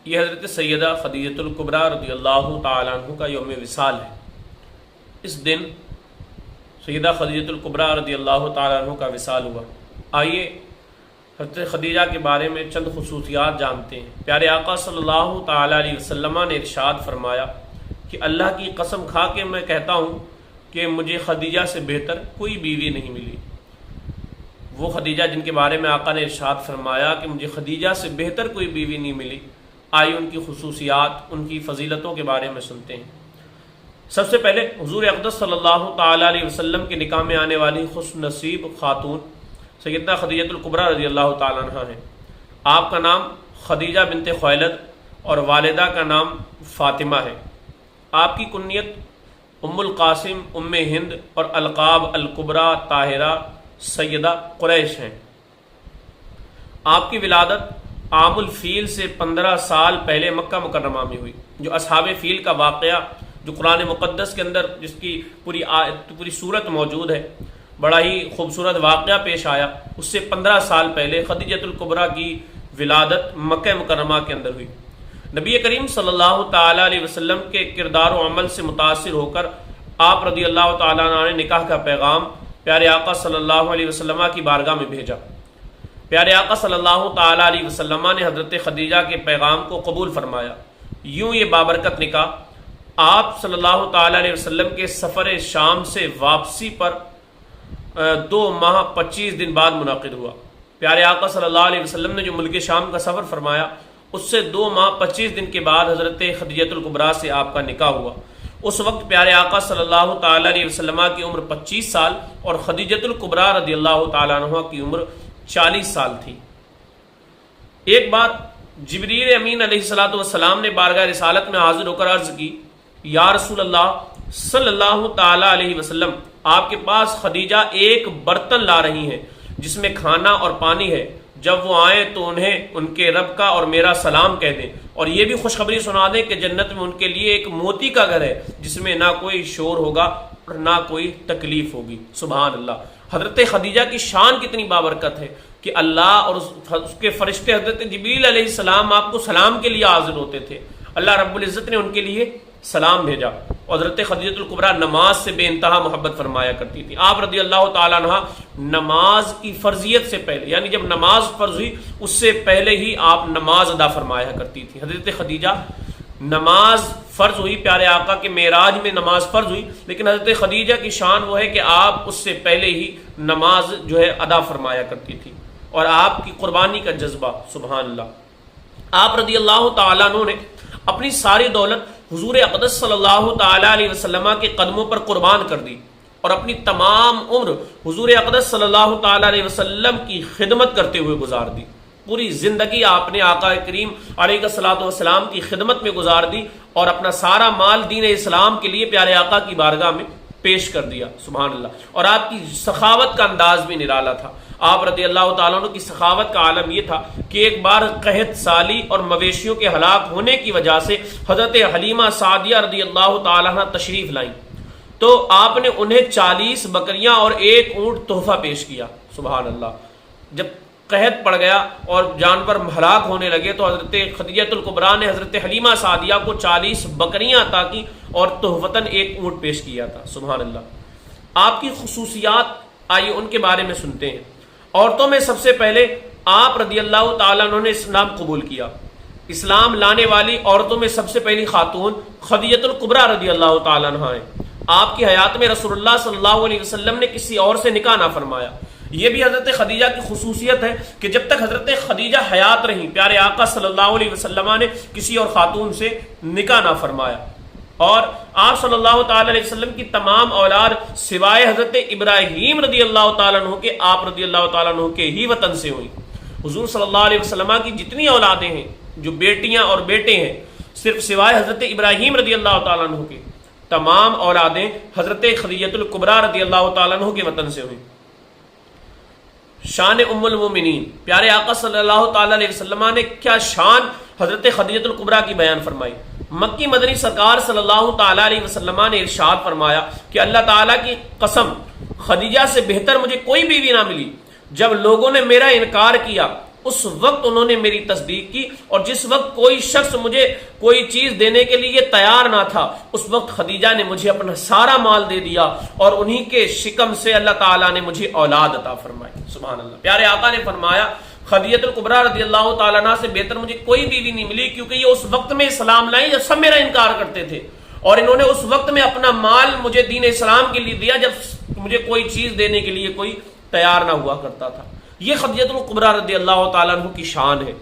یہ حضرت سیدہ خدیجہ الکبریٰ رضی اللہ تعالیٰ عنہ کا یوم وصال ہے۔ اس دن سیدہ خدیجہ الکبریٰ رضی اللہ تعالیٰ عنہ کا وصال ہوا۔ آئیے حضرت خدیجہ کے بارے میں چند خصوصیات جانتے ہیں۔ پیارے آقا صلی اللہ تعالیٰ علیہ وسلم نے ارشاد فرمایا کہ اللہ کی قسم کھا کے میں کہتا ہوں کہ مجھے خدیجہ سے بہتر کوئی بیوی نہیں ملی۔ وہ خدیجہ جن کے بارے میں آقا نے ارشاد فرمایا کہ مجھے خدیجہ سے بہتر کوئی بیوی نہیں ملی، آئیے ان کی خصوصیات، ان کی فضیلتوں کے بارے میں سنتے ہیں۔ سب سے پہلے حضور اقدس صلی اللہ تعالیٰ علیہ وسلم کے نکاح میں آنے والی خوش نصیب خاتون سیدنا خدیجہ الکبریٰ رضی اللہ تعالیٰ عنہ ہیں۔ آپ کا نام خدیجہ بنت خویلد اور والدہ کا نام فاطمہ ہے۔ آپ کی کنیت ام القاسم، ام ہند اور القاب الکبریٰ، طاہرہ، سیدہ قریش ہیں۔ آپ کی ولادت عام الفیل سے 15 سال پہلے مکہ مکرمہ میں ہوئی۔ جو اصحاب فیل کا واقعہ جو قرآن مقدس کے اندر جس کی پوری صورت موجود ہے، بڑا ہی خوبصورت واقعہ پیش آیا، اس سے 15 سال پہلے خدیجہ الکبریٰ کی ولادت مکہ مکرمہ کے اندر ہوئی۔ نبی کریم صلی اللہ تعالیٰ علیہ وسلم کے کردار و عمل سے متاثر ہو کر آپ رضی اللہ تعالیٰ عنہ نے نکاح کا پیغام پیارے آقا صلی اللہ علیہ وسلم کی بارگاہ میں بھیجا۔ پیارے آقا صلی اللہ تعالیٰ علیہ وسلم نے حضرت خدیجہ کے پیغام کو قبول فرمایا۔ یوں یہ بابرکت نکاح آپ صلی اللہ تعالیٰ علیہ وسلم کے سفر شام سے واپسی پر 2 ماہ 25 دن بعد منعقد ہوا۔ پیارے آقا صلی اللہ علیہ وسلم نے جو ملک شام کا سفر فرمایا، اس سے 2 ماہ 25 دن کے بعد حضرت خدیجہ الکبریٰ سے آپ کا نکاح ہوا۔ اس وقت پیارے آقا صلی اللہ تعالیٰ علیہ وسلم کی عمر 25 سال اور خدیجہ الکبریٰ رضی اللہ تعالیٰ عنہ کی عمر 40 سال تھی۔ ایک بار جبریل امین علیہ السلام نے بارگاہ رسالت میں حاضر ہو کر عرض کی، یا رسول اللہ صلی اللہ تعالیٰ علیہ وسلم، آپ کے پاس خدیجہ ایک برتن لا رہی ہیں جس میں کھانا اور پانی ہے، جب وہ آئیں تو انہیں ان کے رب کا اور میرا سلام کہہ دیں، اور یہ بھی خوشخبری سنا دیں کہ جنت میں ان کے لیے ایک موتی کا گھر ہے جس میں نہ کوئی شور ہوگا اور نہ کوئی تکلیف ہوگی۔ سبحان اللہ! حضرت خدیجہ کی شان کتنی بابرکت ہے کہ اللہ اور اس کے فرشتے حضرت جبریل علیہ السلام آپ کو سلام کے لیے حاضر ہوتے تھے۔ اللہ رب العزت نے ان کے لیے سلام بھیجا۔ اور حضرت خدیجہ الکبریٰ نماز سے بے انتہا محبت فرمایا کرتی تھی۔ آپ رضی اللہ تعالیٰ عنہ نماز کی فرضیت سے پہلے، یعنی جب نماز فرض ہوئی اس سے پہلے ہی آپ نماز ادا فرمایا کرتی تھی۔ حضرت خدیجہ نماز فرض ہوئی، پیارے آقا کے معراج میں نماز فرض ہوئی، لیکن حضرت خدیجہ کی شان وہ ہے کہ آپ اس سے پہلے ہی نماز جو ہے ادا فرمایا کرتی تھی، اور آپ کی قربانی کا جذبہ، سبحان اللہ! آپ رضی اللہ تعالیٰ عنہ نے اپنی ساری دولت حضور اقدس صلی اللہ تعالیٰ علیہ وسلم کے قدموں پر قربان کر دی، اور اپنی تمام عمر حضور اقدس صلی اللہ تعالیٰ علیہ وسلم کی خدمت کرتے ہوئے گزار دی۔ پوری زندگی آپ نے آقا کریم علیہ الصلوۃ والسلام کی خدمت میں گزار دی، اور اپنا سارا مال دین اسلام کے لیے پیارے آقا کی بارگاہ میں پیش کر دیا۔ سبحان اللہ! اور آپ کی سخاوت کا انداز بھی نرالا تھا۔ آپ رضی اللہ تعالیٰ عنہ کی سخاوت کا عالم یہ تھا کہ ایک بار قحط سالی اور مویشیوں کے ہلاک ہونے کی وجہ سے حضرت حلیمہ سعدیہ رضی اللہ تعالیٰ عنہ تشریف لائیں، تو آپ نے انہیں 40 بکریاں اور 1 اونٹ تحفہ پیش کیا۔ سبحان اللہ! جب قحط پڑ گیا اور جانور ہلاک ہونے لگے تو حضرت خدیجہ الکبریٰ نے حضرت حلیمہ سعدیہ کو 40 بکریاں عطا کی اور تحفتاً 1 اونٹ پیش کیا تھا۔ سبحان اللہ! آپ کی خصوصیات آئیے ان کے بارے میں سنتے ہیں۔ عورتوں میں سب سے پہلے آپ رضی اللہ تعالیٰ عنہ نے اسلام قبول کیا۔ اسلام لانے والی عورتوں میں سب سے پہلی خاتون خدیجہ الکبریٰ رضی اللہ تعالیٰ عنہ ہیں۔ آپ کی حیات میں رسول اللہ صلی اللہ علیہ وسلم نے کسی اور سے نکاح نہ فرمایا۔ یہ بھی حضرت خدیجہ کی خصوصیت ہے کہ جب تک حضرت خدیجہ حیات رہیں، پیارے آقا صلی اللہ علیہ وسلم نے کسی اور خاتون سے نکاح نہ فرمایا، اور آپ صلی اللہ تعالیٰ علیہ وسلم کی تمام اولاد سوائے حضرت ابراہیم رضی اللہ تعالیٰ عنہ کے، آپ رضی اللہ تعالیٰ عنہ کے ہی وطن سے ہوئی۔ حضور صلی اللہ علیہ وسلم کی جتنی اولادیں ہیں، جو بیٹیاں اور بیٹے ہیں، صرف سوائے حضرت ابراہیم رضی اللہ تعالیٰ عنہ کے، تمام اولادیں حضرت خدیجہ الکبریٰ رضی اللہ تعالیٰ عنہ کے وطن سے ہوئیں۔ شان ام المومنین، پیارے آقا صلی اللہ تعالیٰ علیہ وسلم نے کیا شان حضرت خدیجہ الکبریٰ کی بیان فرمائی۔ مکی مدنی سرکار صلی اللہ تعالیٰ علیہ وسلم نے ارشاد فرمایا کہ اللہ تعالیٰ کی قسم، خدیجہ سے بہتر مجھے کوئی بیوی نہ ملی۔ جب لوگوں نے میرا انکار کیا اس وقت انہوں نے میری تصدیق کی، اور جس وقت کوئی شخص مجھے کوئی چیز دینے کے لیے تیار نہ تھا، اس وقت خدیجہ نے مجھے اپنا سارا مال دے دیا، اور انہی کے شکم سے اللہ تعالیٰ نے مجھے اولاد عطا فرمائی۔ سبحان اللہ۔ پیارے آقا نے فرمایا خدیجہ الکبریٰ رضی اللہ تعالیٰ عنہ سے بہتر مجھے کوئی بیوی نہیں ملی، کیونکہ یہ اس وقت میں اسلام لائیں جب سب میرا انکار کرتے تھے، اور انہوں نے اس وقت میں اپنا مال مجھے دین اسلام کے لیے دیا جب مجھے کوئی چیز دینے کے لیے کوئی تیار نہ ہوا کرتا تھا۔ یہ خدیجہ الکبریٰ رضی اللہ تعالیٰ عنہ کی شان ہے۔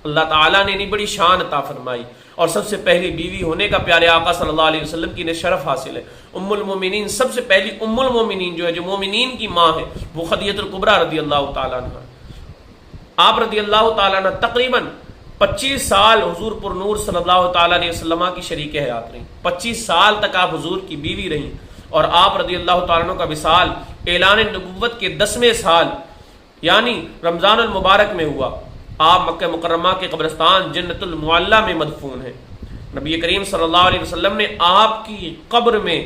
اللہ تعالیٰ نے انہیں بڑی شان عطا فرمائی، اور سب سے پہلی بیوی ہونے کا پیارے آقا صلی اللہ علیہ وسلم کی انہیں شرف حاصل ہے۔ ام المومنین، سب سے پہلی ام المومنین جو ہے، جو مومنین کی ماں ہے، وہ خدیجہ الکبریٰ رضی اللہ تعالیٰ عنہ۔ آپ رضی اللہ تعالیٰ عنہ تقریباً 25 سال حضور پر نور صلی اللہ تعالیٰ علیہ وسلم کی شریک حیات رہیں۔ 25 سال تک آپ حضور کی بیوی رہیں، اور آپ رضی اللہ تعالیٰ عنہ کا وصال اعلان نبوت کے 10ویں سال یعنی رمضان المبارک میں ہوا۔ آپ مکہ مکرمہ کے قبرستان جنت المعلیٰ میں مدفون ہیں۔ نبی کریم صلی اللہ علیہ وسلم نے آپ کی قبر میں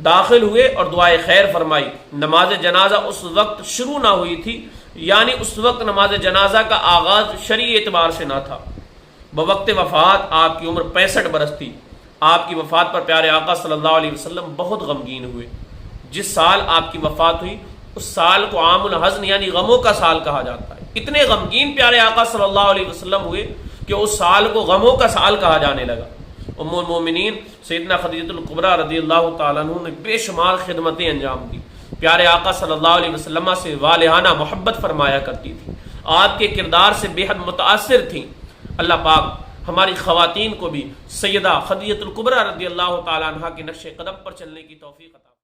داخل ہوئے اور دعائے خیر فرمائی۔ نماز جنازہ اس وقت شروع نہ ہوئی تھی، یعنی اس وقت نماز جنازہ کا آغاز شرعی اعتبار سے نہ تھا۔ بوقت وفات آپ کی عمر 65 برس تھی۔ آپ کی وفات پر پیارے آقا صلی اللہ علیہ وسلم بہت غمگین ہوئے۔ جس سال آپ کی وفات ہوئی اس سال کو عام الحزن یعنی غموں کا سال کہا جاتا ہے۔ اتنے غمگین پیارے آقا صلی اللہ علیہ وسلم ہوئے کہ اس سال کو غموں کا سال کہا جانے لگا۔ ام المومنین سیدنا خدیجہ الکبریٰ رضی اللہ تعالیٰ عنہ نے بے شمار خدمتیں انجام دی۔ پیارے آقا صلی اللہ علیہ وسلم سے والہانہ محبت فرمایا کرتی تھی، آپ کے کردار سے بے حد متاثر تھیں۔ اللہ پاک ہماری خواتین کو بھی سیدہ خدیجہ الکبریٰ رضی اللہ تعالیٰ عنہ کے نقش قدم پر چلنے کی توفیق عطا